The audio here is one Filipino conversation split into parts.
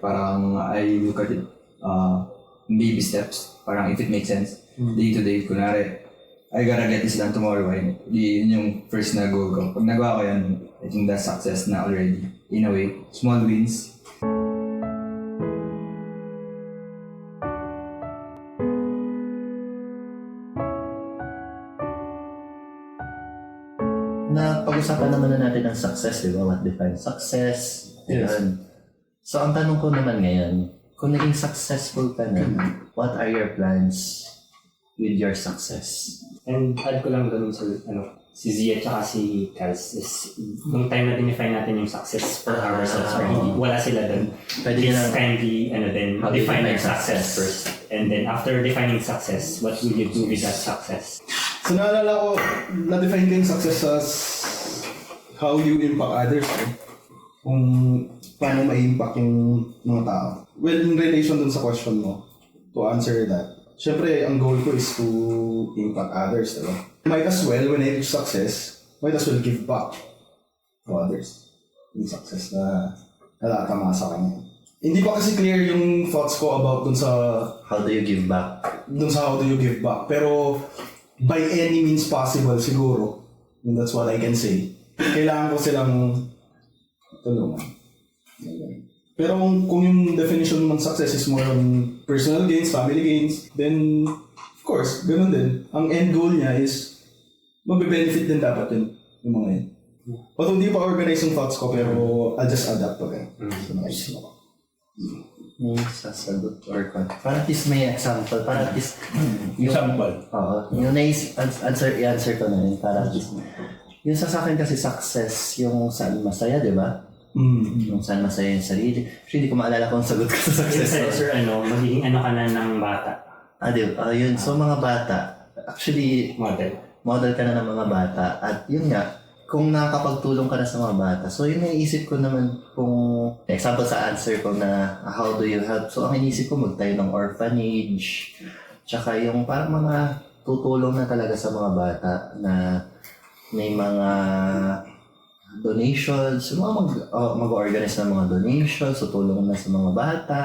Parang I look at it baby steps. Parang if it makes sense. Day to day, kunwari, I gotta get this done tomorrow. Yun yung first na goal ko. Pag nagawa ko yan, I think that's success na already. In a way, small wins. Na pag-usapan naman na natin ang success, di ba? What defines success? Yes. Ayan. So, ang tanong ko naman ngayon, kung naging successful ka na, what are your plans with your success? And add ko lang doon sa si Zia at si Kaz is nung time na dinefine natin yung success for ourselves or hindi, wala sila doon. Pwede Please na kindly How do you define define your success first. And then after defining success, what will you do with that success? So naalala ko, na-define ko yung success as how you impact others. Kung paano ma-impact yung mga tao. Well, in relation dun sa question mo, to answer that, syempre, ang goal ko is to impact others. Diba? Might as well, when I reach success, might as well give back to others. Yung success na natatama sa kanya. Hindi pa kasi clear yung thoughts ko about dun sa how do you give back? dun sa how do you give back. Pero by any means possible siguro, and that's what I can say, kailangan ko silang tulungan. Pero kung yung definition ng success is more on personal gains, family gains, then of course, ganun din. Ang end goal niya is magbe-benefit din dapat yun, yung mga yun. Although hindi pa organize yung thoughts ko, pero I'll just adapt to them. So, naisip ako. May sasagot or kung para at least may example, para at least yung Example? Oo, yung i-answer ko na yun, para at least yung sa akin kasi success, yung saan masaya, di ba? Yung saan masaya yung sarili. Actually, hindi ko maalala kung sagot ko sa success. Sir, magiging ka na ng bata. Yun. So, mga bata, actually, model ka na ng mga bata. At yun nga, kung nakakapagtulong ka na sa mga bata. So, yung naisip ko naman kung, example sa answer ko na how do you help. So, ang inisip ko magtayo ng orphanage. Tsaka yung parang mga tutulong na talaga sa mga bata na may mga donations. Yung mga mag-organize ng mga donations, so tulong na sa mga bata.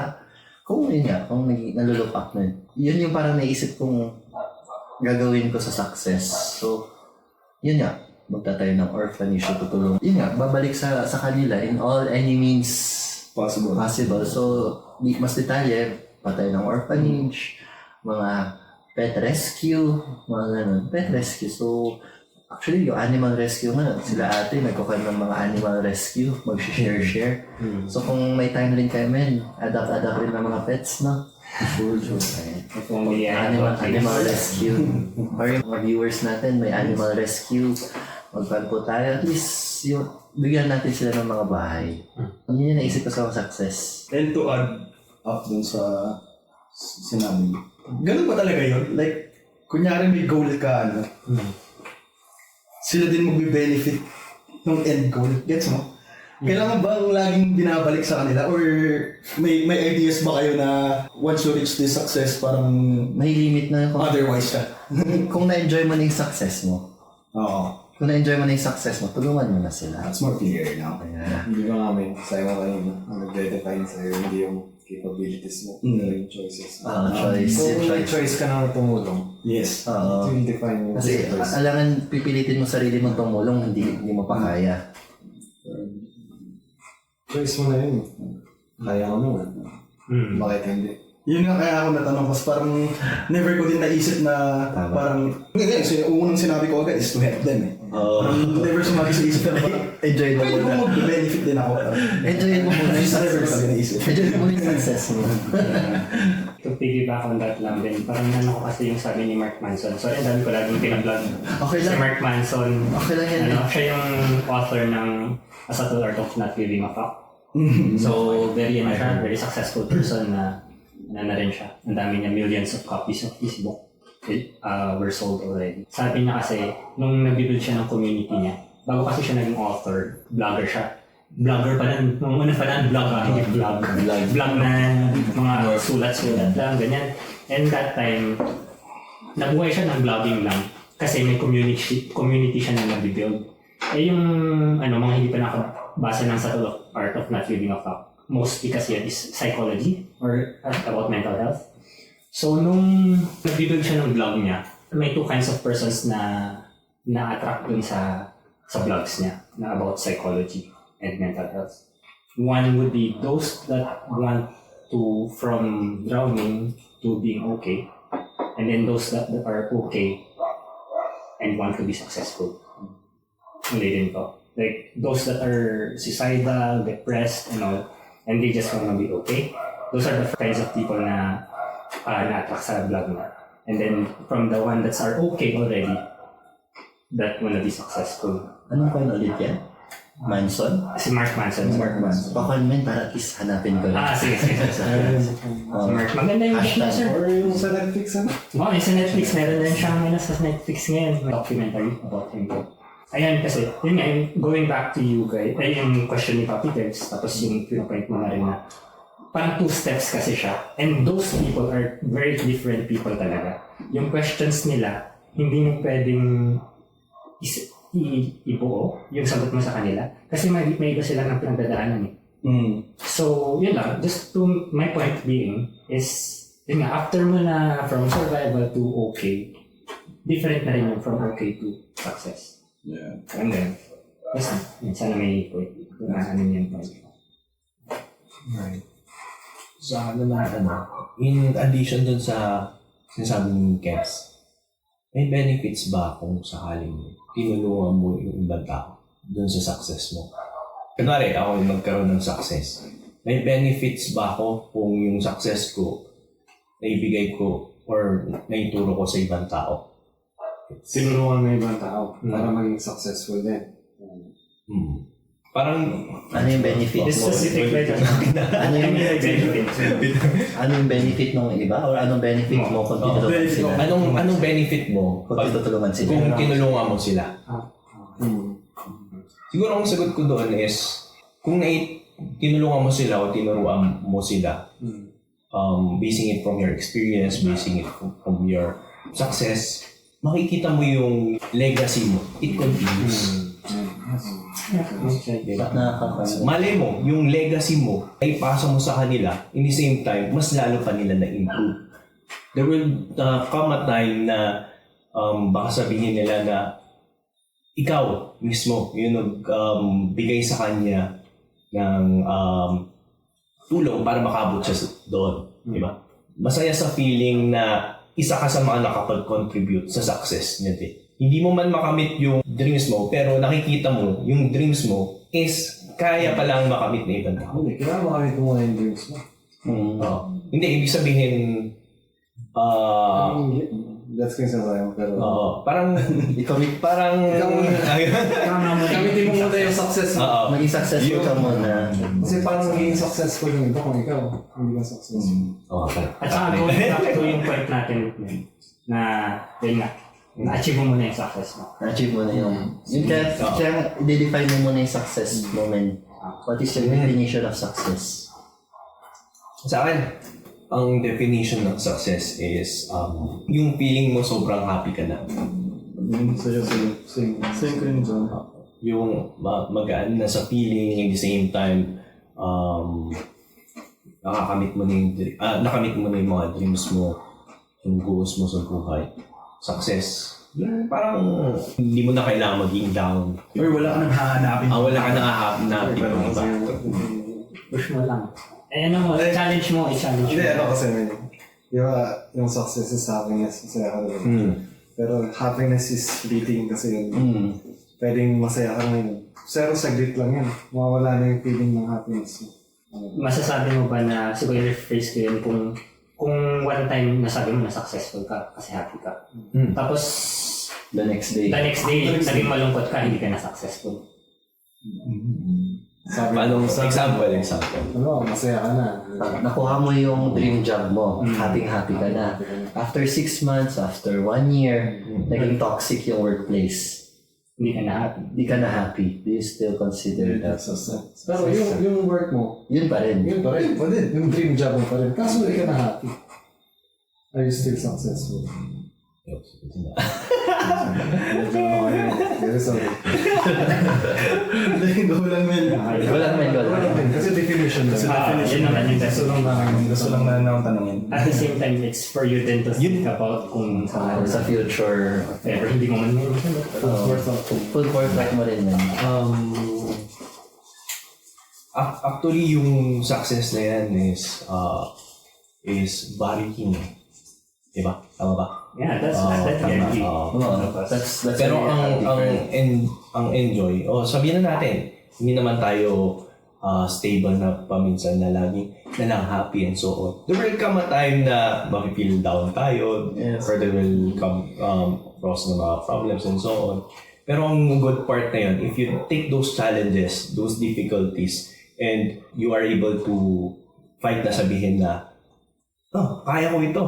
Kung yun nga, kung nalulook up na yun yung parang naisip kong gagawin ko sa success. So, yun nga, magtatayo ng orphanage, tutulong. Yun nga, babalik sa kanila in any means Possible. So, mas detalye, patayo ng orphanage, mga pet rescue, mga ganun. Pet rescue. So, actually, yung animal rescue nga, sila ate, nagkukan ng mga animal rescue, mag-share. So, kung may time rin kayo, adapt rin ng mga pets, no? Sure. Animal rescue. Or yung mga viewers natin, may animal rescue. Magpan po tayo. At least, bigyan natin sila ng mga bahay. Yun yung naisip ko sa success. And to add up dun sa sinabi mo, ganun ba talaga yun? Like, kunyari may goal ka, sila din magbe-benefit ng end goal. Gets mo? Kailangan ba ang laging binabalik sa kanila? Or may ideas ba kayo na once you reach this success, parang May limit na kung, otherwise ka? kung na-enjoy mo na yung success mo. Oo. Kung na-enjoy mo na yung success mo, tulungan mo na sila. That's more clear now. Kaya, Hindi ba nga may sayo ka kanina, ang nag-define sa'yo, hindi yung capabilities mo, pero yung choices mo. choice. Kung may choice ka na tumulong, Yes. Oo. ito yung define mo. Kasi alangan pipilitin mo sarili mong tumulong, hindi mo pa kaya. Choice mo na yun. Kaya ka mo. Bakit hindi? Yun nga kaya ako natanong kasi parang never ko din naisip na Tama. parang unang sinabi ko agad is to help them. Parang never sumagi sa isip na parang Enjoy mo pwede muna. mo mag-benefit din ako. Enjoy mo muna yung Never ko success. talaga naisip. Enjoy mo yung success mo. To piggyback on that lang din, parang ko kasi yung sabi ni Mark Manson. So, ang dami ko laging pinablog. Okay Si lang. Mark Manson, Okay lang yan. siya yung author ng A Subtle Art of Not Giving a Fuck. So, very successful person na rin siya. Ang dami niya, millions of copies of his book were sold already. Sabi niya kasi, nung nag-build siya ng community niya, bago kasi siya naging author, vlogger siya. Vlogger pa lang, nung una pa lang, vlog na mga sulat-sulat lang, ganyan. And that time, nabuhay siya ng vlogging lang kasi may community siya na nag-build. Eh yung mga hindi pa nakabasa ng Subtle Art of Not Giving a Fuck, mostly kasi yan is psychology or about mental health. So, nung nag-build siya ng blog niya, may two kinds of persons na na-attract dun sa blogs niya na about psychology and mental health. One would be those that want to, from drowning to being okay, and then those that are okay and want to be successful. Hindi din to. Like, those that are suicidal, depressed, and all, and they just want to be okay. Those are the kinds of people na na-attract sa blog na. And then, from the one that's are okay already, that want to be successful. Anong coin ulit yan? Manson? Si Mark Manson. Pa-comment para at least hanapin ko lang. Sige. Si Mark. Maganda yung Hashtag. sir. Or yung sa Netflix, ano? Oo, yung sa Netflix. Meron din siyang sa Netflix ngayon. May documentary about him. Ayan kasi, yun nga, yung going back to you guys, ay yung question ni Papi Tex, tapos yung point mo na rin na parang 2 steps kasi siya. And those people are very different people talaga. Yung questions nila, hindi mo pwedeng ibuo yung sagot mo sa kanila. Kasi may iba sila ng pinagdadaanan eh. So, yun lang. Just to, my point being is, yun nga, after mo na from survival to okay, different na rin yung from okay to success. Yeah. And then, yun, sana may point. Ano yung point. Right. Sa in addition dun sa sinasabi ni Keps, may benefits ba kung sakaling tinulungan mo yung ibang tao dun sa success mo? Kunwari, ako yung magkaroon ng success. May benefits ba ako kung yung success ko naibigay ko or naituro ko sa ibang tao? Sinulungan ng ibang tao para maging successful din. Parang, Ano yung benefit This mo? specific like Ano yung benefit? Ano yung benefit ng iba? Or anong benefit mo kung tinulungan sila? anong benefit mo Kung pag, tinutulungan sila? kung tinulungan mo sila? Siguro ang sagot ko doon is, kung tinulungan mo sila o tinuruan mo sila, basing it from your experience, basing it from your success, makikita mo yung legacy mo. It continues. Diba? Malay mo, yung legacy mo ay pasa mo sa kanila, in the same time, mas lalo pa nila na-improve. There will come a time na baka sabihin nila na ikaw mismo yung bigay sa kanya ng tulong para makabot siya doon. Diba? Masaya sa feeling na isa ka sa mga nakapag-contribute sa success niya. Hindi mo man makamit yung dreams mo, pero nakikita mo yung dreams mo is kaya palang makamit na ibang tao. Hindi, kailangan makamit mo muna yung dreams mo. Hindi, ibig sabihin, That's ko yung sasabi mo, pero... parang, Parang Gamitin mo muna yung success mo. maging successful ka muna. Kasi parang magiging successful yung iba kung ikaw hindi ka successful. At saka going back to yung point natin na yun nga, na-achieve mo muna yung success mo. Na-achieve mo na yung kaya i-define mo muna yung success moment. What is your definition of success? sa akin, ang definition ng success is yung feeling mo sobrang happy ka na. Same ko rin dyan. Yung magaan na sa feeling, in the same time, nakamit mo na yung mga dreams mo, yung goals mo sa buhay. Success. Yung parang hindi mo na kailangan maging down. Or wala ka nang hahanapin. Wala ka nang hahanapin ng iba. Push mo lang. I-challenge mo. Hindi, kasi yung success is happiness. Masaya ka naman. Pero happiness is fleeting kasi yun. Pwedeng masaya ka ngayon. Pero saglit lang yun. Mawawala na yung feeling ng happiness mo. Masasabi mo ba na, siguro rephrase ko yun, kung one time nasabi mo na successful ka kasi happy ka. Tapos, The next day, naging malungkot ka, hindi ka na successful. Example. Masaya ka na. nakuha mo yung dream job mo. Happy ka na. After 6 months, after 1 year, naging toxic yung workplace. Hindi ka na happy. Hindi ka na happy. Do you still consider that? Pero yung work mo, Yun pa rin. yun pa rin. Yung dream job mo pa rin. Kaso hindi ka na happy. Are you still successful? Medyo ano kayo. Very sorry. Hindi, go lang men. Walang may goal. Kasi definition. Kasi Yun naman yung Gusto lang na akong tanongin. At the same time, it's for you then to think about kung Sa future, if ever hindi mo man yun. full forthright mo rin yan. Actually, yung success na yan is varying. Diba? Tama ba? Yeah, that's Tama. guarantee. That's Pero very ang enjoy, sabihin na natin, hindi naman tayo stable na paminsan na lagi na lang happy and so on. There will come a time na makipil down tayo, or there will come across na mga problems and so on. Pero ang good part na yun, if you take those challenges, those difficulties, and you are able to fight na sabihin na, kaya ko ito.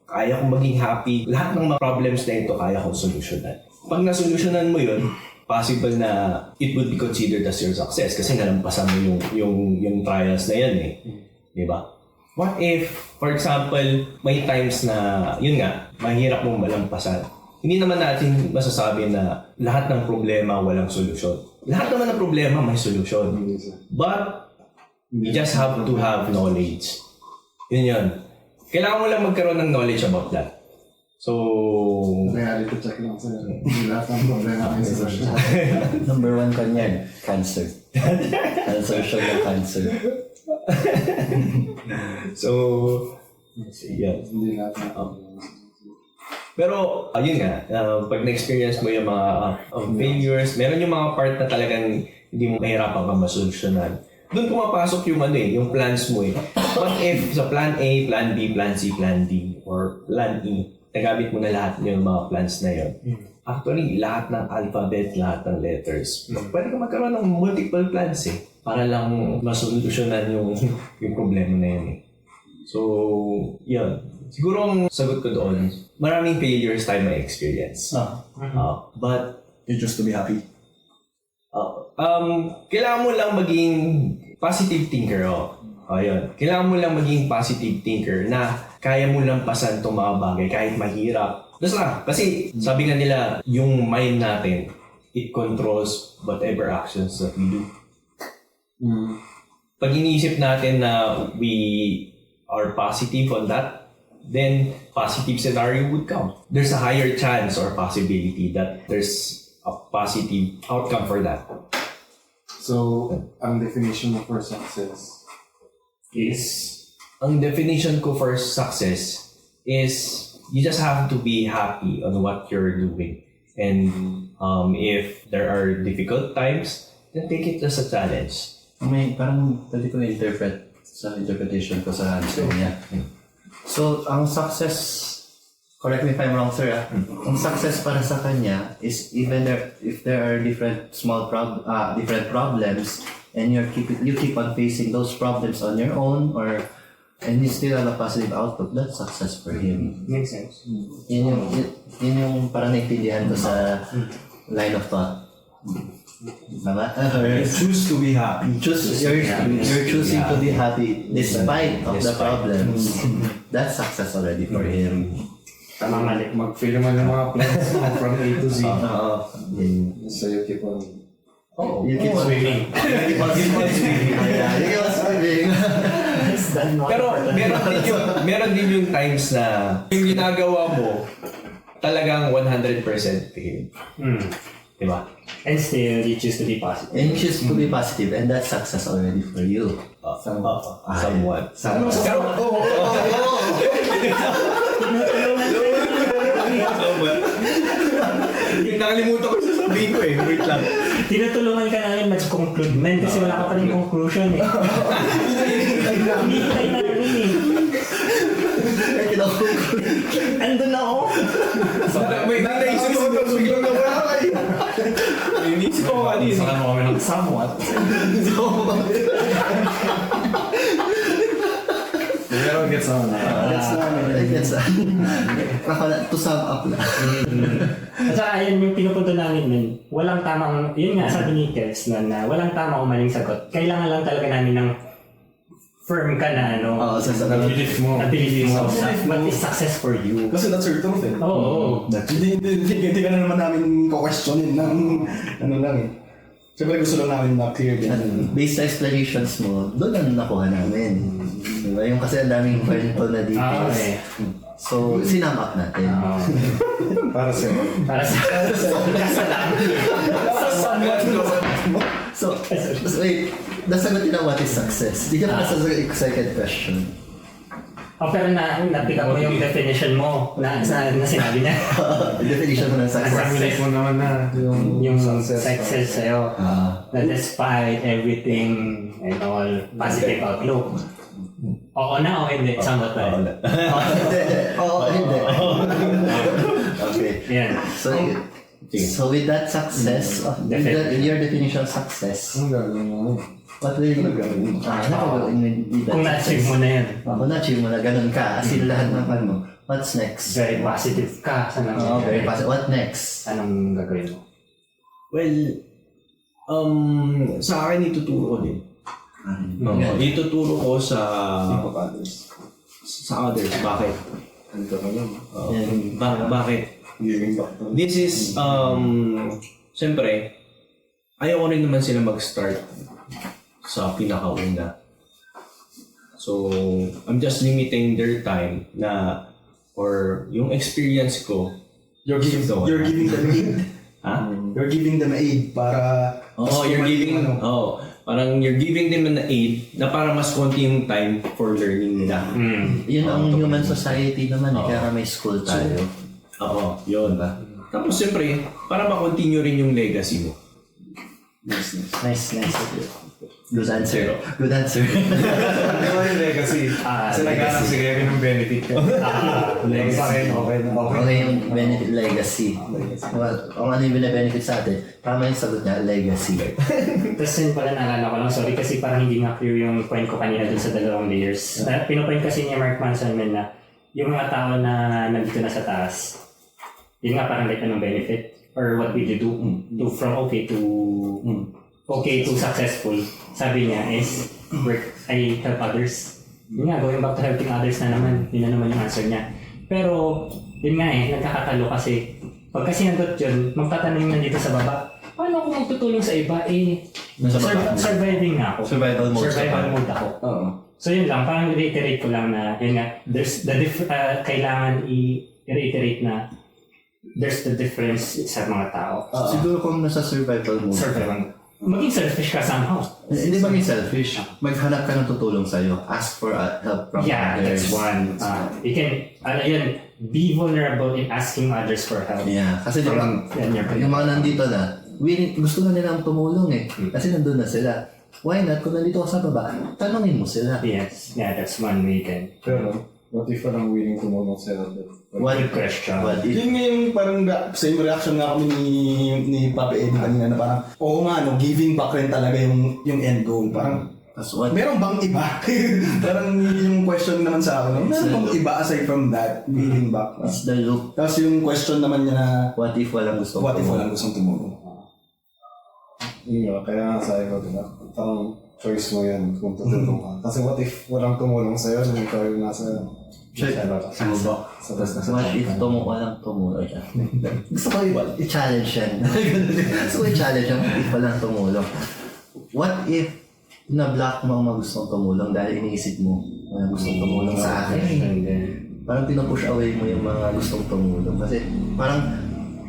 Kaya kong maging happy. Lahat ng mga problems na ito, kaya kong solusyonan. Pag nasolusyonan mo yun, possible na it would be considered as your success kasi nalampasan mo yung trials na yan eh. Di ba? What if, for example, may times na, yun nga, mahirap mong malampasan. Hindi naman natin masasabi na lahat ng problema walang solusyon. Lahat naman ng problema may solusyon. But, you just have to have knowledge. Yun. Kailangan mo lang magkaroon ng knowledge about that. So, reality check lang sa'yo. Hindi lahat ng problema kayo sa social. Number 1 kanyan, cancer. Social na cancer. so, yeah. Hindi lahat ng problema. Pero, ayun nga, pag na-experience mo yung mga failures, meron yung mga part na talagang hindi mo mahirapan kang masolusyonan. Doon pumapasok yung yung plans mo eh. What if sa plan A, plan B, plan C, plan D, or plan E, nagamit mo na lahat yung mga plans na yun. Actually, lahat ng alphabet, lahat ng letters, pwede ka magkaroon ng multiple plans eh. Para lang masolusyonan yung problema na yun eh. So, yun. Siguro ang sagot ko doon, maraming failures tayo may experience. But, You choose to be happy. kailangan mo lang maging positive thinker. Ayun. Kailangan mo lang maging positive thinker na kaya mo lang pasan itong mga bagay kahit mahirap. Basta, kasi sabi nga nila, yung mind natin, it controls whatever actions that we do. Pag iniisip natin na we are positive on that, then positive scenario would come. There's a higher chance or possibility that there's a positive outcome for that. So, ang definition mo for success Ang definition ko for success is you just have to be happy on what you're doing. And if there are difficult times, then take it as a challenge. Parang pwede ko interpret sa interpretation ko sa answer niya. So, ang success, correct me if I'm wrong, sir. Ang success para sa kanya is even if there are different different problems, and you keep on facing those problems on your own, and you still have a positive outlook, that's success for him. Makes sense. Yun yung parang naintindihan ko sa line of thought. Tama? Choose to be happy. You're choosing to be happy despite of the problems. That's success already for him. Tama mali. mag-fill mo ng mga plans mo from A to Z. So you keep on... You keep on Swimming. You keep on swimming. Pero meron din yung times na yung ginagawa mo talagang 100% fail. Diba? And still, you choose to be positive. And you choose to be positive, and that's success already for you. Somewhat. Pero, nakalimutan ko sasabihin ko eh. Wait lang. Tinutulungan ka namin mag-conclude, man, kasi wala ka pa rin conclusion eh. Hindi tayo namin eh. Andun ako. May naisip ko ito. Biglang nawala ka eh. Inisip ko kanina. Saka mo kami ng somewhat. Pero gets on. To sum up na. At saka ayun yung pinupunto namin nun, walang tamang, yun nga sabi ni Kevs na walang tamang o maling sagot. Kailangan lang talaga namin ng firm ka na, ano, Oo, sa Belief mo. na belief mo, Belief mo. what is success for you? Kasi that's your truth eh. Oo. Hindi ka na naman namin ko-questionin ng ano lang eh. Siyempre gusto lang namin na clear din. At based sa explanations mo, doon ang nakuha namin. Diba? Yung kasi ang daming kwento na details. Okay. So, sinamap natin. Para sa Para sa kasalan. So, wait, nasagot yun ang what is success. Hindi ka pa nasasagot yung second question. Pero na-pick up mo yung definition mo na sinabi niya. Definition mo ng success. Formulate mo naman na Yung success sa'yo. Na despite everything and all positive outlook. Oo na o hindi? Somewhat pa rin. Oo, hindi. Okay. Yan. So with that success, in your definition of success, Ang gagawin mo. what will you gagawin? With that Kung na-achieve mo na yan. Kung na-achieve mo na, ganun ka, as in lahat ng ano, what's next? Very positive ka sa Oh, very nangyayari. positive. What next? Anong gagawin mo? Well, sa akin ituturo ko din. Ituturo ko sa others. others. Bakit? Ano ka naman? Bakit? Giving back to This is, siyempre, ayaw ko rin naman sila mag-start sa pinakauna. So, I'm just limiting their time na, or yung experience ko. You're giving them aid. Ha? You're giving them aid para... Parang you're giving them an aid na para mas konti yung time for learning nila. Yun ang human society naman, kaya may school tayo. Oo, yun. Tapos siyempre, para ma-continue rin yung legacy mo. Nice. Good answer. Good answer. Hindi mo yung legacy. Kasi naghanap si Kevin ng benefit ka. Legacy. Okay na. Okay yung benefit legacy. Kung ano yung benefit sa atin, tama yung sagot niya, legacy. Tapos yun pala naalala ko lang, sorry kasi parang hindi nga clear yung point ko kanina dun sa dalawang layers. Pinopoint kasi ni Mark Manson na yung mga tao na nandito na sa taas, yun nga parang like anong benefit or what will you do from okay to successful. Sabi niya is work, I help others. Yun nga, going back to helping others na naman, yun na naman yung answer niya. Pero, yun nga nagkakatalo kasi pag kasi nandot yun, magtatanong nandito sa baba, paano ako magtutulong sa iba? Surviving nga ako. Survival mode ako. Oo. So yun lang, parang reiterate ko lang na, yun nga, there's the kailangan i-reiterate na there's the difference sa mga tao. Siguro kung nasa survival mode. Survival. Maging selfish ka somehow. Hindi maging selfish. Maghanap ka ng tutulong sa'yo. Ask for help from Yeah, others. that's one. You can, be vulnerable in asking others for help. Yeah, kasi di ba, yung mga nandito na, gusto na nilang tumulong eh. Kasi nandun na sila. Why not? Kung nandito ka sa baba, tanongin mo sila. Yes, yeah, that's one way then. Pero, what if walang willing tumulong sa'yo? Good question. What if? Yun nga yung parang same reaction nga kami ni Papi Eddie kanina na parang, oo nga, giving back rin talaga yung end goal. Parang, meron bang iba? Parang yung question naman sa akin, meron bang iba aside from that, giving back? It's the loop. Tapos yung question naman niya na, What if walang gustong what if tumulong? walang gustong tumulong? Yun nga, kaya nga sabi ko, diba? Parang choice mo yan kung tutulong ka. Kasi what if walang tumulong sa'yo nung ikaw yung nasa... Sure. Sa basta sa What if walang tumulong? Gusto ko i-challenge yan. Gusto ko i-challenge yan. What if walang tumulong? What if na-block mo ang mga gustong tumulong dahil iniisip mo na gustong tumulong sa akin? Parang pinupush away mo yung mga gustong tumulong. Kasi parang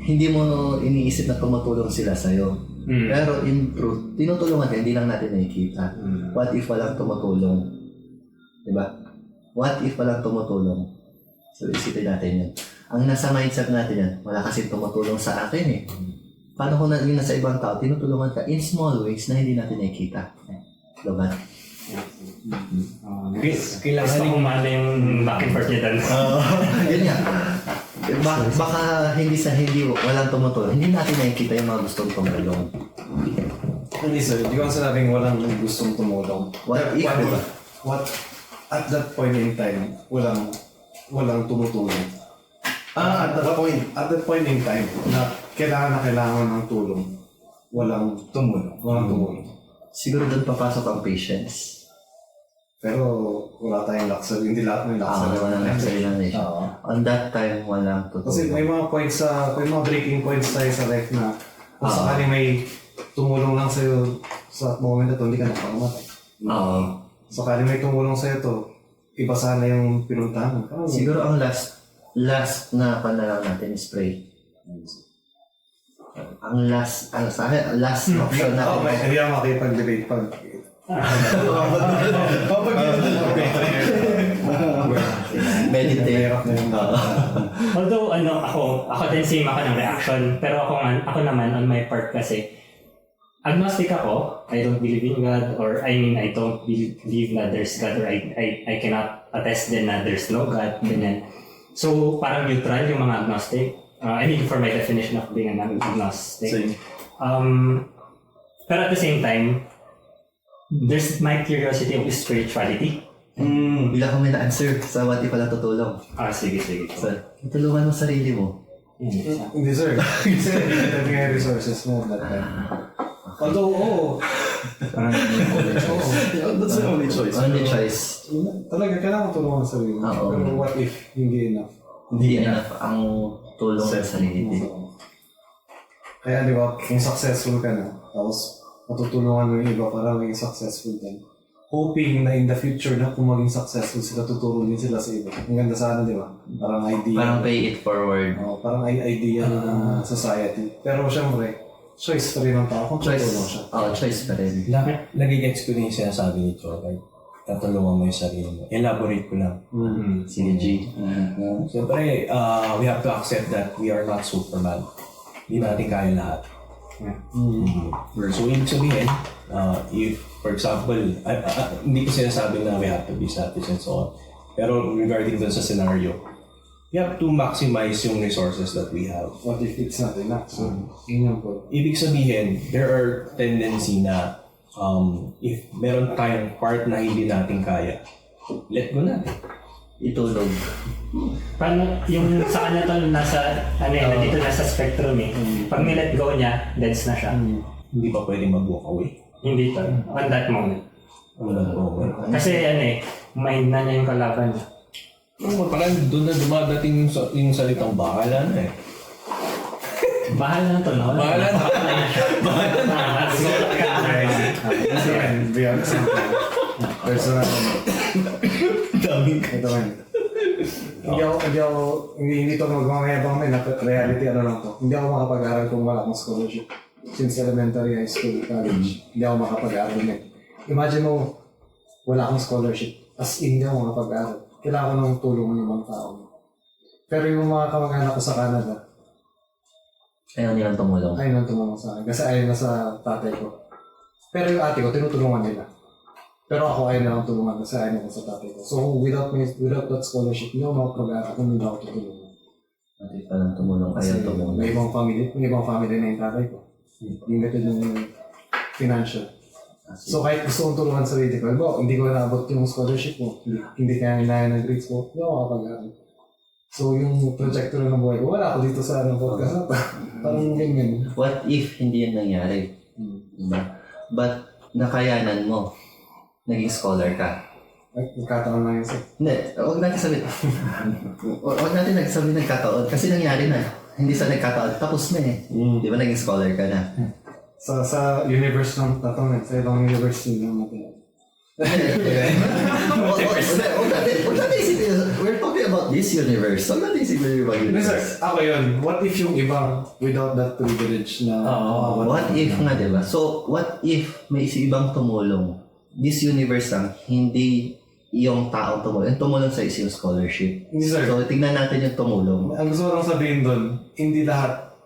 hindi mo iniisip na tumutulong sila sa'yo. Pero in truth, tinutulungan ka, hindi lang natin nakikita. What if walang tumutulong? Diba? What if walang tumutulong? So isipin natin yan. Ang nasa mindset natin yan, wala kasing tumutulong sa akin eh. Paano kung yung nasa ibang tao, tinutulungan ka in small ways na hindi natin nakikita. Diba? Kailangan Gusto ko umano yung back and forth niya doon. Yun nga. Baka hindi walang tumutulong. Hindi natin nakikita yung mga gustong tumulong. Hindi sir, di ko sinabing walang gustong tumulong. What if, diba? What at that point in time, walang tumutulong. At that point in time na kailangan ng tulong, walang tumulong. Siguro doon papasok ang patience. Pero wala tayong luxury. Hindi lahat may luxury. Walang luxury nation. On that time, walang Kasi tutulong. may mga points may mga breaking points tayo sa life na kung sakali may tumulong lang sa'yo sa moment na to, hindi ka nakakamatay. Oo. Sakali may tumulong sa'yo to, iba sana yung pinuntahan mo. Siguro ang last na panalaw natin is pray. Ang last option natin. Okay, hindi ako makipag-debate pag... Meditate. Mahirap na yun. Although, ako din same ako ng reaction. Pero ako naman, on my part kasi, agnostic ako. I don't believe in God, or I don't believe na there's God, or I cannot attest din na there's no God. Ganyan. So, parang neutral yung mga agnostic. For my definition of being an agnostic. Pero at the same time, there's my curiosity of spirituality. Bila ko may na-answer sa what if pala tutulong. Sige. So, tulungan mo sarili mo. Hindi sir. Kasi hindi nga resources mo that time. Although, that's the only choice. Only choice. Talaga, kailangan tulungan sa sarili. Oo. Pero what if hindi enough? Hindi enough ang tulong sa sarili. Kaya di ba, kung successful ka na, tapos matutulungan mo yung iba para maging successful din. Hoping na in the future na kung maging successful sila, tuturo din sila sa iba. Ang ganda sana, di ba? Parang idea. Parang pay it forward. Parang idea ng society. Pero syempre, choice pa rin ng tao kung tutulong siya. Choice pa rin. Nagigets ko din yung sinasabi ni Cho, like, tatulungan mo yung sarili mo. Elaborate ko lang. Sige, G. Siyempre, we have to accept that we are not Superman. Hindi natin kaya lahat. So, ibig sabihin, if, for example, hindi ko sinasabi na we have to be selfish and so on. Pero regarding dun sa scenario, we have to maximize yung resources that we have. What if it's not enough? So, yun yung point. Ibig sabihin, there are tendency na if meron tayong part na hindi natin kaya, let go natin. Itulog. Paano yung sa kanya to nandito nasa spectrum eh. Pag nilet go niya, deads na siya. Hindi pa pwedeng mag-walk away. Hindi to. On that moment. Wala po. Kasi mind na niya yung kalaban niya. Parang doon na dumadating yung salitang bahala na eh. Bahala na to, no? Bahala na. Bahala na. Kasi yan, beyond simple. Personal. Ito man. Hindi to magmamayabang may reality lang to. Hindi ako makapag-aral kung wala akong scholarship. Since elementary, high school, college, hindi ako makapag-aral na. Imagine mo, wala akong scholarship. As in, hindi ako makapag-aral. Kailangan ko ng tulong ng ibang tao. Pero yung mga kamag-anak ko sa Canada, Ayaw nilang tumulong. ayaw nang tumulong sa akin. Kasi ayaw na sa tatay ko. Pero yung ate ko, tinutulungan nila. Pero ako ayaw na lang tulungan kasi ayaw na sa tatay ko. So without that scholarship, hindi ako makapag-aral kung hindi ako tutulungan. Hindi pa lang tumulong, ayaw Kasi tumulong. may ibang family na yung tatay ko. Limited yung financial. So kahit gusto kong tulungan sa sarili ko, hindi ko naabot yung scholarship mo, hindi kaya nilaya ng grades ko, hindi ako makapag-aral. So yung trajectory ng buhay ko, wala ako dito sa podcast na to. Parang ganyan. What if hindi yan nangyari? Diba? But nakayanan mo. Naging scholar ka. Nagkataon lang yun sir. Hindi, huwag natin sabihin. Huwag natin nagsabihin nagkataon. Kasi nangyari na. Hindi sa nagkataon. Tapos na eh. Di ba naging scholar ka na? Sa universe ng tatangan, sa ibang universe din natin. Huwag natin isipin. We're talking about this universe. Huwag natin isipin yung ibang Sir, universe. ako yun. What if yung iba without that privilege na... What if nga, diba? So, what if may ibang tumulong? This universe lang, hindi yung taong tumulong. Yung tumulong sa is yung scholarship. Hindi sir. So, tingnan natin yung tumulong. Ang gusto ko lang sabihin doon, hindi lahat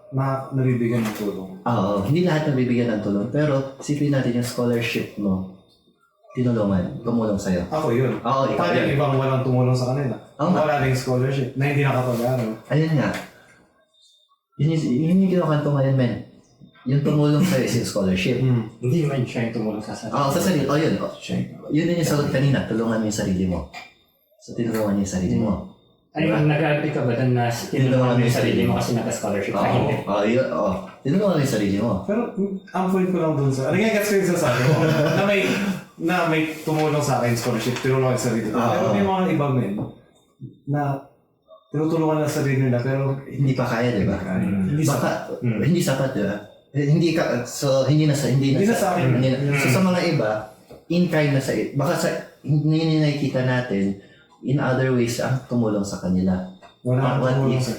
nabibigyan ng tulong. Oo, hindi lahat nabibigyan ng tulong. Pero, isipin natin yung scholarship mo. Tumulong sa'yo. Ako yun. Oo, ikaw Paano yung yun. ibang walang tumulong sa kanila? Wala rin scholarship na hindi nakapag-aral. Ayun nga. Yun yung kinukanto ngayon, men. Yung tumulong sa'yo is yung scholarship. Hindi man siya yung tumulong sa sarili. Oo, sa sarili. Oh, yun. Yun din yung sagot kanina. Tulungan mo yung sarili mo. So, tinulungan niyo yung sarili mo. Ayun, nag-agree ka ba doon na tinulungan mo yung sarili mo kasi naka-scholarship ka? Hindi. Tinulungan mo yung sarili mo. Pero ang point ko lang dun sa, ano nga gets ko yung sasabi ko, na may tumulong sa akin scholarship, tinulungan yung sarili ko. Pero may mga iba men na tinutulungan ng sarili nila pero Hindi pa kaya, di ba? hindi sa Baka, hindi sapat, di ba? Hindi ka, so hindi na sa akin. hindi na- So sa mga iba, in kind na sa, baka sa, hindi nakikita natin, in other ways ang tumulong sa kanila. wala What nang tumulong if- sa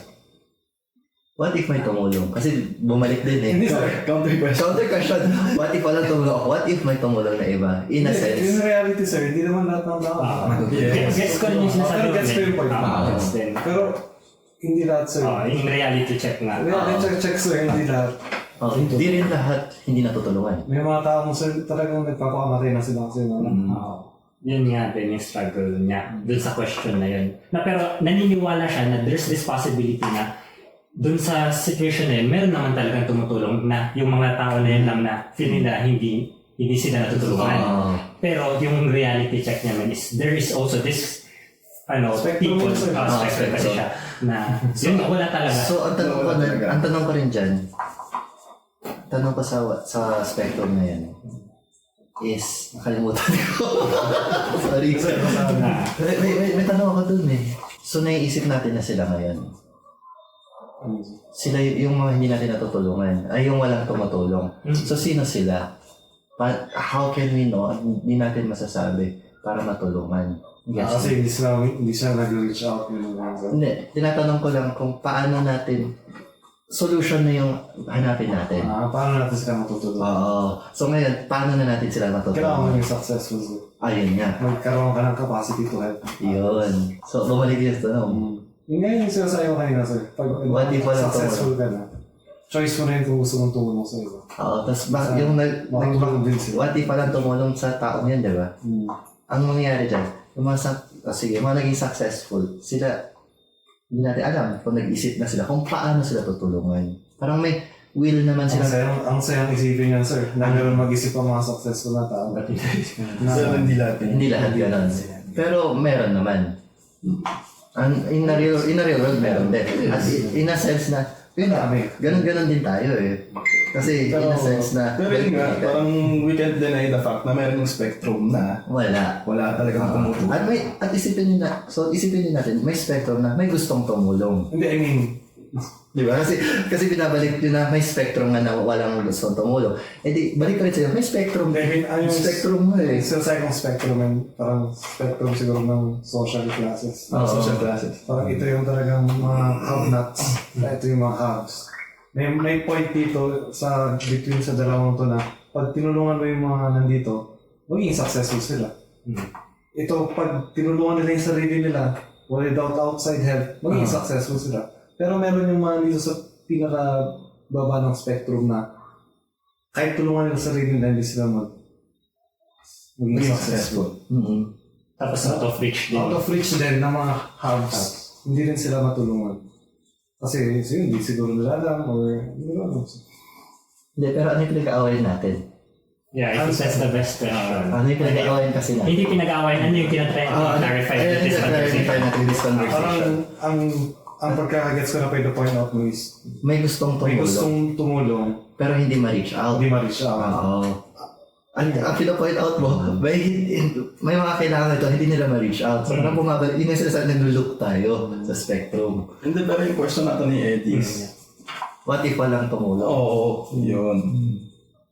What if may tumulong? Kasi bumalik din eh. Hindi sir, counter question. Counter question, what if walang tumulong? What if may tumulong na iba? In a In sense. reality sir, hindi naman lahat ng tao. Gets ko rin yung sinasabi Pero mo. gets ko yung point. Gets din. Pero hindi lahat sir. Yung reality check nga. Check sir, hindi lahat. Hindi rin lahat hindi natutulungan. May mga tao sir talagang nagpapakamatay na sila kasi Yun nga din yung struggle niya dun sa question na yun. Na pero naniniwala siya na there's this possibility na dun sa situation na yun, meron naman talagang tumutulong na yung mga tao na yun lang na feel nila hindi sila natutulungan. Pero yung reality check niya man is there is also this Spectrum people yun, sir. spectrum kasi siya na yun wala talaga. So ang tanong ko rin dyan, tanong ko sa spectrum na yan is, nakalimutan ko. Sorry. May tanong ako dun eh. So naiisip natin na sila ngayon. Sila yung mga hindi natin natutulungan, ay yung walang tumutulong. So sino sila? How can we know? Hindi natin masasabi para matulungan. Yes. Kasi hindi sila nag-reach out. Hindi, tinatanong ko lang kung paano natin solution na yung hanapin natin. Paano natin sila matutulungan? Oo. So ngayon, paano na natin sila Kailangan mo matutulungan? yung successful. Sir. Ayun nga. Magkaroon ka ng capacity to help. Yun. So, bumalik yung tanong. Yung ngayon yung sinasabi ko kanina, sir. Pag What if walang successful ka na, choice mo na yun kung gusto mong tumulong sa iba. Oo. Tapos yung Makatulong din sila. what if walang tumulong sa taong yan, di ba? Ang mangyayari dyan, yung mga, yung mga naging successful, sila, hindi natin alam kung nag-isip na sila kung paano sila tutulungan. Parang may will naman sila. Ang sayang isipin yan, sir. Na meron mag-isip ang mga successful na tao. Sir, hindi lahat. Hindi lahat ganun. Pero meron naman. In a real world, meron din. At in a sense na, yun nga, ganun din tayo eh. Kasi in a sense na, Pero yun nga, parang we can't deny the fact na meron yung spectrum na wala talagang tumutulong. At isipin din natin, may spectrum na may gustong tumulong. Hindi, I mean, Di ba? Kasi binabalik yun na may spectrum nga na walang gustong tumulong. Eh di, balik ka rin sa'yo, may spectrum. I mean, yung Spectrum mo eh. sinasabi kong spectrum, parang spectrum siguro ng social classes. Social classes. Parang ito yung talagang mga have-nots. Ito yung mga haves. May point dito between sa dalawang to na pag tinulungan mo yung mga nandito, magiging successful sila. Ito, pag tinulungan nila yung sarili nila, without outside help, magiging successful sila. Pero meron yung mga dito sa pinaka-baba ng spectrum na kahit tulungan nila sarili nila, hindi sila magiging successful. Tapos out of reach din. Out of reach din ng mga haves, hindi rin sila matulungan. Kasi hindi siguro nila alam or hindi ko alam. Hindi, pero ano yung pinag-aawayan natin? Yeah, I think that's the best question. Ano yung pinag-aawayan kasi natin? Hindi pinag-aawayan, ano yung tinatry clarify with this conversation? Clarify natin this Parang conversation. ang pagkakagets ko na pwede point out mo is May gustong may tumulong, gustong tumulong, pero hindi ma-reach out. hindi ma-reach out. Oo. Ang pina-point out mo, may mga kailangan ito, hindi nila ma-reach out. So, parang bumabalik, yun yung sinasabi, nag-look tayo sa spectrum. Hindi, pero yung question natin ni Eddie is, What if walang tumulong? oo, yun.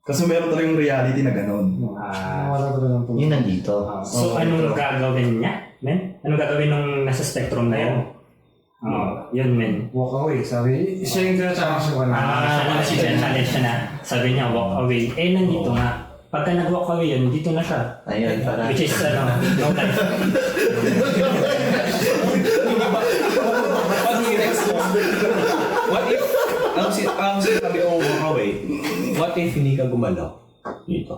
Kasi meron talagang reality na ganun. Wala talaga ng tulong. Yun nandito. So, anong gagawin niya, men? Anong gagawin nung nasa spectrum na yun? Yun, men. Walk away. Sabi, siya yung tinatawag siya na. Siya challenge siya na. Sabi niya, walk away. Eh, nandito nga. Pagka nag-walk away yun, dito na siya. Ayun, para... Which is, no life. What if, ang sinabi ko walk away, what if hindi ka gumalaw? Dito.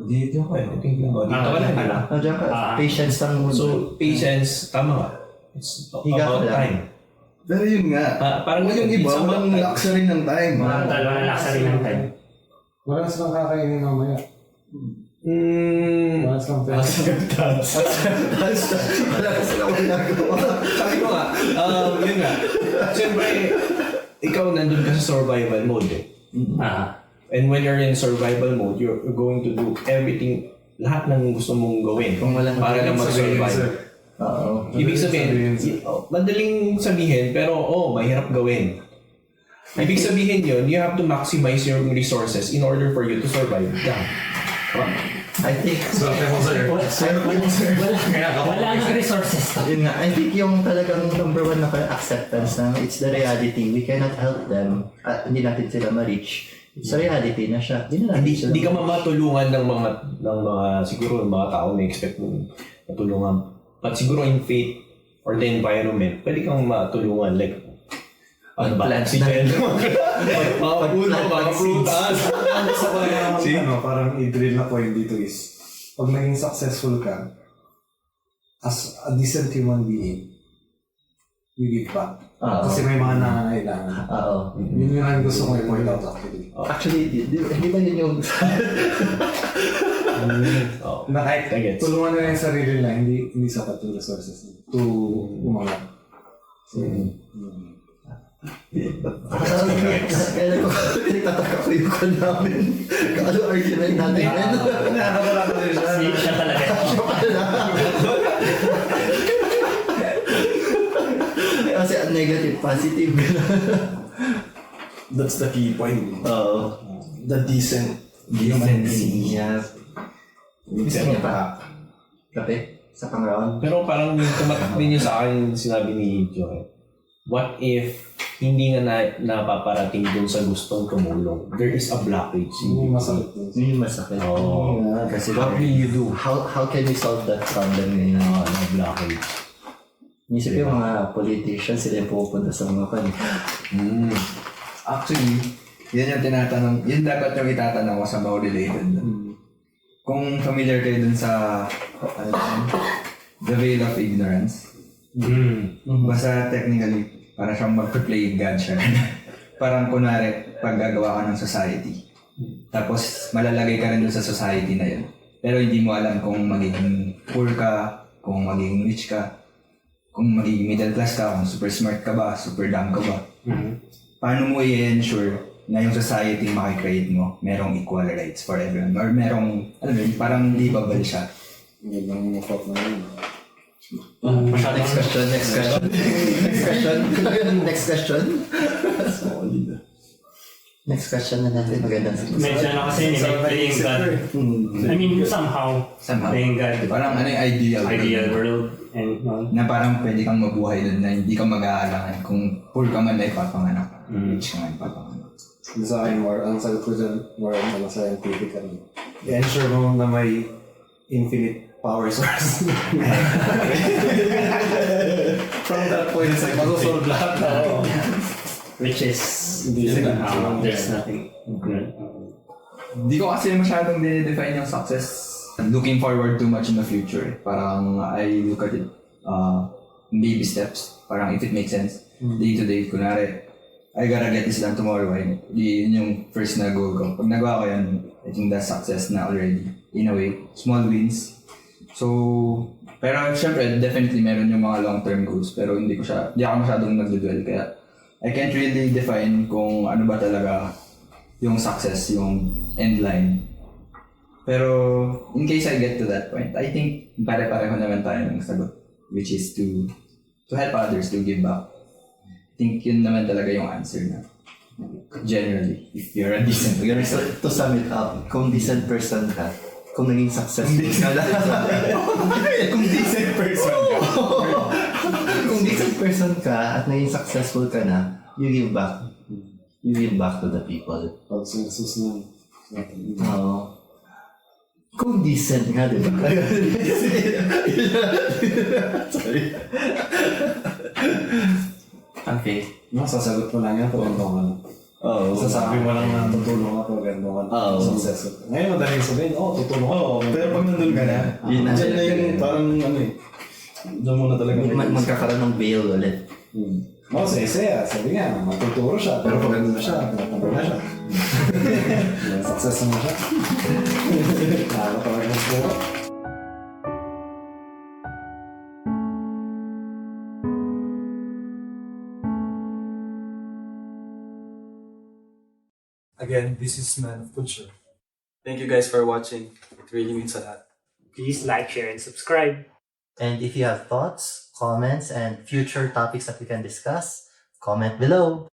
Dito ka. Dito ka lang. Diyan ka, patience lang muna. So, patience, tama ka. It's Higa about ka lang. time. Pero yun nga, Parang yung iba, it's about walang time. luxury ng time. Dalawa na luxury ng time. Wala silang kakainin mamaya. Wala silang pera. Wala ka silang Sabi ko nga, yun nga. Siyempre, ikaw nandun ka sa survival mode eh. And when you're in survival mode, you're going to do everything, lahat ng gusto mong gawin Kung walang para lang mag-survive. Oo. Ibig sabihin, madaling sabihin, pero mahirap gawin. Ibig sabihin yun, you have to maximize your resources in order for you to survive. Yeah. I think, Wala nang resources. yun nga, I think yung talagang number one na acceptance na it's the reality. We cannot help them. At hindi natin sila ma-reach. It's a reality na siya. Hindi ka mamatulungan ng mga siguro ng mga tao na expect mo matulungan. But siguro in faith or the environment, pwede kang matulungan like ano ba? Oxygen. Mga puno, mga prutas. Parang i-drill na point dito is, pag naging successful ka, as a decent human being, you give back. Kasi may mga nangangailangan. Oo. Yun yung ang gusto kong i-point out actually. Actually, di ba yun yung... Na kahit Gets. tulungan nila yung sarili nila, hindi sapat yung resources to umangat. Kaya ko, nagtataka ko yung call namin. Kaano argument natin yun? Nakakawala ko din siya. Siya talaga. Kasi ang negative, positive. That's the key point. Oo. The decent Decency. Yeah. Gusto niya pa? Kape? Sa pang round? Pero parang yung tumatak din yun sa akin yung sinabi ni Joy. What if hindi nga napaparating dun sa gustong tumulong? There is a blockage. Yung masakit din. Yun yung masakit. Oh. Kasi What will you do? how can we solve that problem ngayon? Na blockage. Isip yung mga politicians, sila yung pupunta sa mga pan. Actually, yan yung tinatanong, yun dapat yung itatanong ko sa mga related. Kung familiar kayo dun sa, the veil of ignorance. Basta technically, para siyang mag-play God siya. Parang kunwari, pag gagawa ka ng society. Tapos malalagay ka rin dun sa society na yun. Pero hindi mo alam kung magiging poor ka, kung magiging rich ka, kung magiging middle class ka, kung super smart ka ba, super dumb ka ba. Paano mo i-ensure na yung society makikreate mo, merong equal rights for everyone, or merong, alam mo yun, parang livable siya. Magandang mga thought na yun. Next question. Next question. Next question na natin. Magandang Medyo kasi like playing God. I mean, somehow playing God. Parang ano yung Ideal world. And na parang pwede kang mabuhay doon na hindi ka mag-aalangan kung poor ka man na ipapanganak, rich ka man ipapanganak. Sa akin, ang sagot ko dyan, more on scientific. I-ensure mo na may infinite power source. From that point, it's like, mag-solve lahat na. which is there's nothing good. Hindi ko kasi masyadong define yung success. Looking forward too much in the future. Parang I look at it baby steps. Parang if it makes sense. Day to day. Kunwari, I gotta get this done tomorrow. Yun yung first na goal ko. Pag nagawa ko yan, I think that's success na already. In a way, small wins. So, pero syempre, definitely meron yung mga long-term goals. Pero hindi ako masyadong nagdudwell. Kaya, I can't really define kung ano ba talaga yung success, yung end line. Pero, in case I get to that point, I think pare-pareho naman tayo ng sagot, which is to help others, to give back. I think yun naman talaga yung answer na. Generally, if you're a decent person. So, to sum it up, kung decent person ka, kung naging successful ka Kung decent person ka. kung decent person ka at naging successful ka na, you give back. You give back to the people. Pag sinusunod Oo. Kung decent nga, di ba? Sorry. Okay. sasagot mo lang yan kung ganito ka na. Oo. Sasabi mo lang na tutulong ako, ganito ka na. Oo. Successful. Ngayon, madaling sabihin, tutulong ako. Pero pag nandun ka na, Yun na. dyan na yung parang ano eh. Dyan mo na talaga. Magkakaroon ng bail ulit. Saya. Sabi nga, matuturo siya. Pero pag nandun na siya, matuturo na siya. Success na siya. Nakakapagod na siya. Again, this is Man of Culture. Thank you guys for watching. It really means a lot. Please like, share, and subscribe. And if you have thoughts, comments, and future topics that we can discuss, comment below.